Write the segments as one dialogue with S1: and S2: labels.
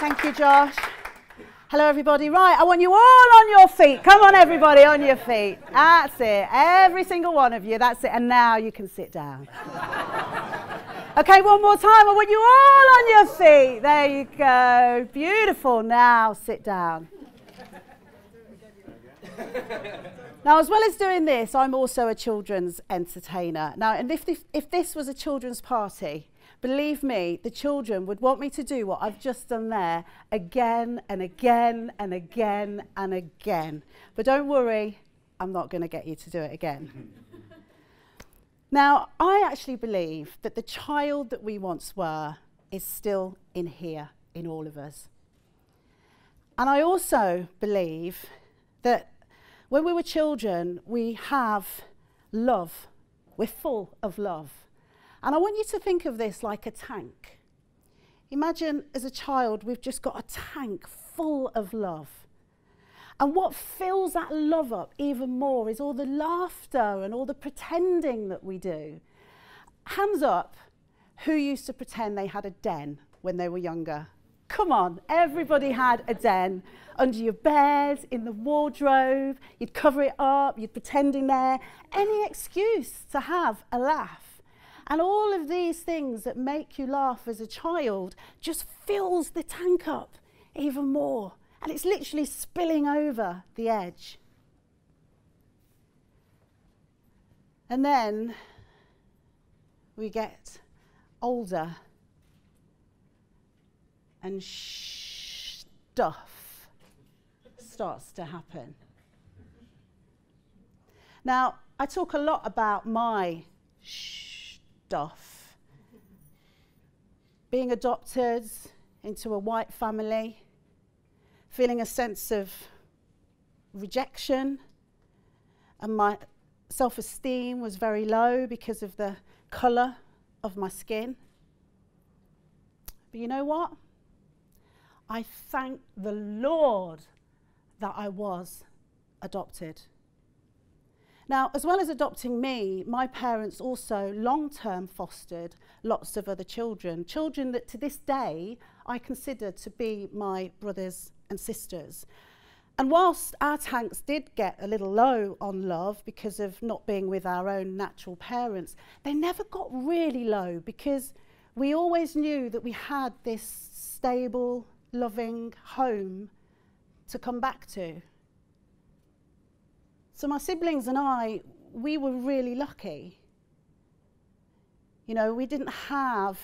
S1: Thank you, Josh. Hello, everybody. Right, I want you all on your feet. Come on, everybody, on your feet. That's it. Every single one of you. That's it. And now you can sit down. Okay, one more time. I want you all on your feet. There you go. Beautiful. Now sit down. Now, as well as doing this, I'm also a children's entertainer. Now, and if this was a children's party, believe me, the children would want me to do what I've just done there again and again and again and again. But don't worry, I'm not going to get you to do it again. Now, I actually believe that the child that we once were is still in here, in all of us. And I also believe that when we were children, we have love. We're full of love. And I want you to think of this like a tank. Imagine as a child, we've just got a tank full of love. And what fills that love up even more is all the laughter and all the pretending that we do. Hands up, who used to pretend they had a den when they were younger? Come on, everybody had a den. Under your bed, in the wardrobe, you'd cover it up, you'd pretend in there. Any excuse to have a laugh. And all of these things that make you laugh as a child just fills the tank up even more. And it's literally spilling over the edge. And then we get older and stuff starts to happen. Now, I talk a lot about my stuff. Being adopted into a white family, feeling a sense of rejection, and my self-esteem was very low because of the colour of my skin. But you know what? I thank the Lord that I was adopted. Now, as well as adopting me, my parents also long-term fostered lots of other children, children that to this day I consider to be my brothers and sisters. And whilst our tanks did get a little low on love because of not being with our own natural parents, they never got really low because we always knew that we had this stable, loving home to come back to. So my siblings and I, we were really lucky. You know, we didn't have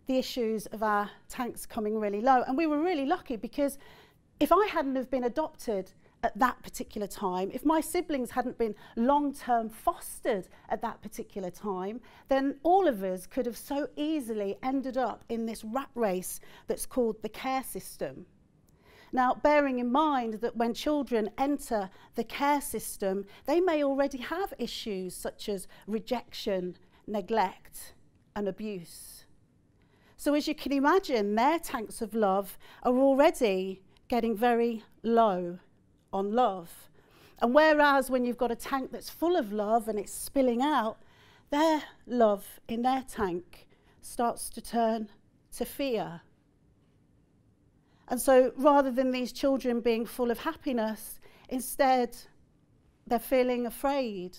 S1: the issues of our tanks coming really low. And we were really lucky because if I hadn't have been adopted at that particular time, if my siblings hadn't been long-term fostered at that particular time, then all of us could have so easily ended up in this rat race that's called the care system. Now, bearing in mind that when children enter the care system, they may already have issues such as rejection, neglect, and abuse. So as you can imagine, their tanks of love are already getting very low on love. And whereas when you've got a tank that's full of love and it's spilling out, their love in their tank starts to turn to fear. And so rather than these children being full of happiness, instead they're feeling afraid,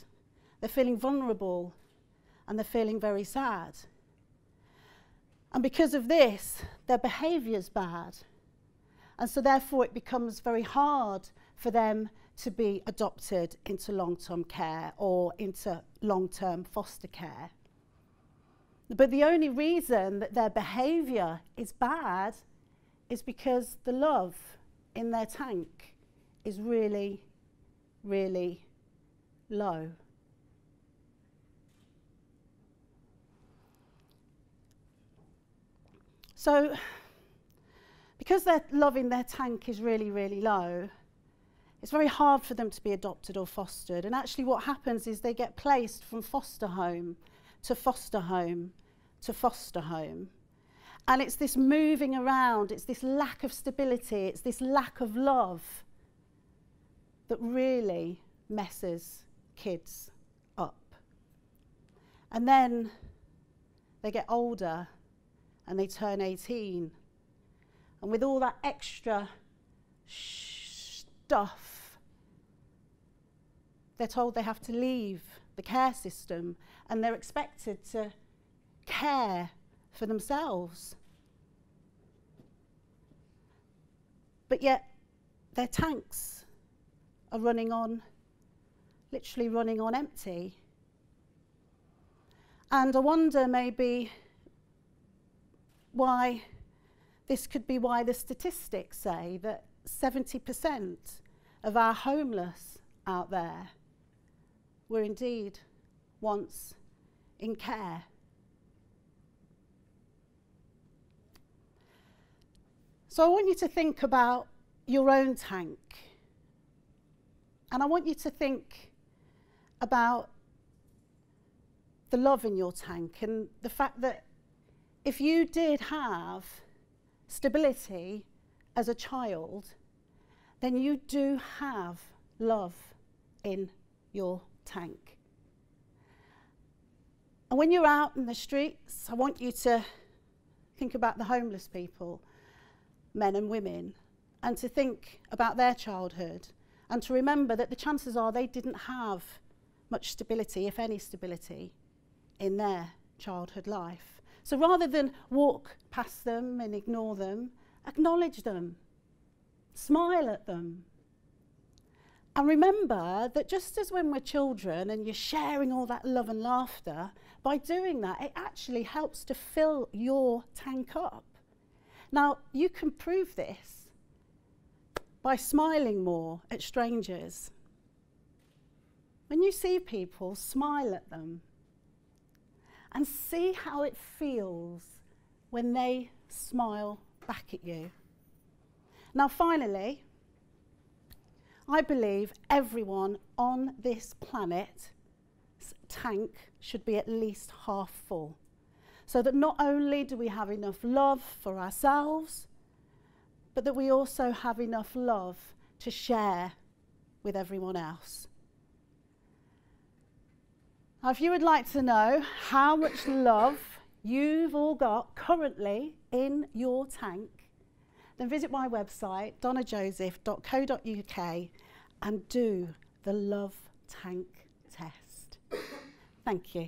S1: they're feeling vulnerable, and they're feeling very sad. And because of this, their behaviour's bad. And so therefore it becomes very hard for them to be adopted into long-term care or into long-term foster care. But the only reason that their behaviour is bad is because the love in their tank is really, really low. So, because their love in their tank is really, really low, it's very hard for them to be adopted or fostered. And actually what happens is they get placed from foster home to foster home to foster home. And it's this moving around, it's this lack of stability, it's this lack of love that really messes kids up. And then they get older and they turn 18. and with all that extra stuff, they're told they have to leave the care system and they're expected to care for themselves. But yet their tanks are literally running on empty. And I wonder maybe why this could be why the statistics say that 70% of our homeless out there were indeed once in care. So I want you to think about your own tank. And I want you to think about the love in your tank and the fact that if you did have stability as a child, then you do have love in your tank. And when you're out in the streets, I want you to think about the homeless people, men and women, and to think about their childhood and to remember that the chances are they didn't have much stability, if any stability, in their childhood life. So rather than walk past them and ignore them, acknowledge them, smile at them. And remember that just as when we're children and you're sharing all that love and laughter, by doing that, it actually helps to fill your tank up. Now, you can prove this by smiling more at strangers. When you see people, smile at them and see how it feels when they smile back at you. Now, finally, I believe everyone on this planet's tank should be at least half full, so that not only do we have enough love for ourselves, but that we also have enough love to share with everyone else. Now, if you would like to know how much love you've all got currently in your tank, then visit my website, donnajoseph.co.uk, and do the Love Tank Test. Thank you.